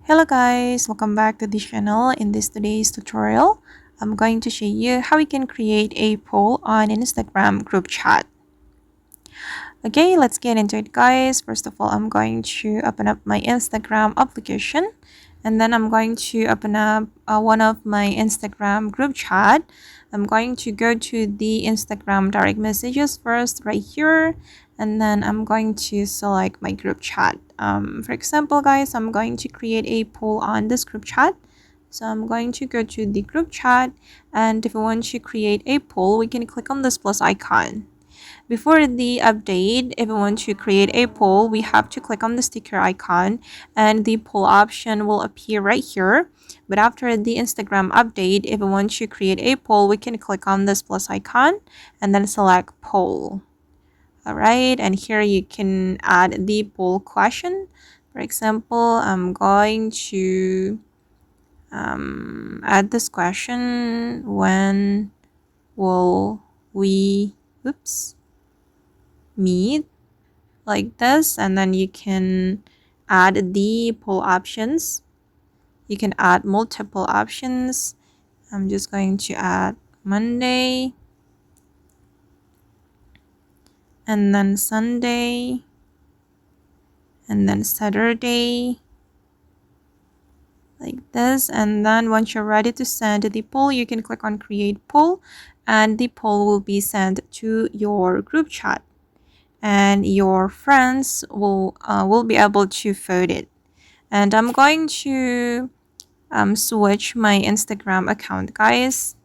Hello guys, welcome back to this channel. In this today's tutorial, I'm going to show you how we can create a poll on Instagram group chat. Okay, let's get into it guys. First of all, I'm going to open up my Instagram application and then I'm going to open up one of my Instagram group chat. I'm going to go to the Instagram direct messages first right here, and then I'm going to select my group chat. For example guys, I'm going to create a poll on this group chat. So I'm going to go to the group chat, and if we want to create a poll, we can click on this plus icon. Before the update, if we want to create a poll, we have to click on the sticker icon and the poll option will appear right here. But after the Instagram update, if we want to create a poll, we can click on this plus icon and then select poll. Alright, and here you can add the poll question. For example, I'm going to add this question: when will we meet, like this, and then you can add the poll options. You can add multiple options. I'm just going to add Monday, and then Sunday, and then Saturday, like this. And then once you're ready to send the poll, you can click on create poll, and the poll will be sent to your group chat, and your friends will be able to vote it. And I'm going to switch my Instagram account guys.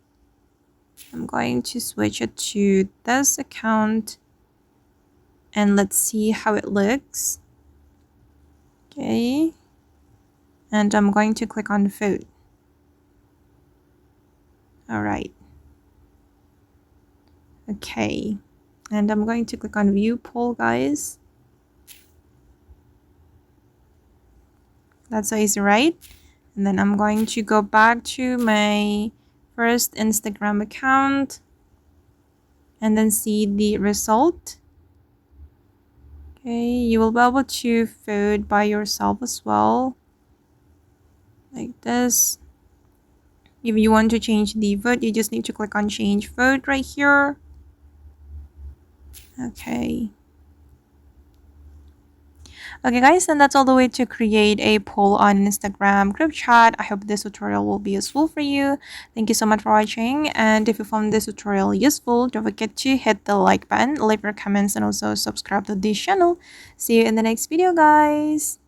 I'm going to switch it to this account, and let's see how it looks. Okay, and I'm going to click on vote. All right, okay, and I'm going to click on view poll guys. That's so easy, right? And then I'm going to go back to my first Instagram account and then see the result. Okay, you will be able to vote by yourself as well, like this. If you want to change the vote, you just need to click on change vote right here. Okay guys, and that's all the way to create a poll on Instagram group chat. I hope this tutorial will be useful for you. Thank you so much for watching, and if you found this tutorial useful, don't forget to hit the like button, leave your comments, and also subscribe to this channel. See you in the next video guys.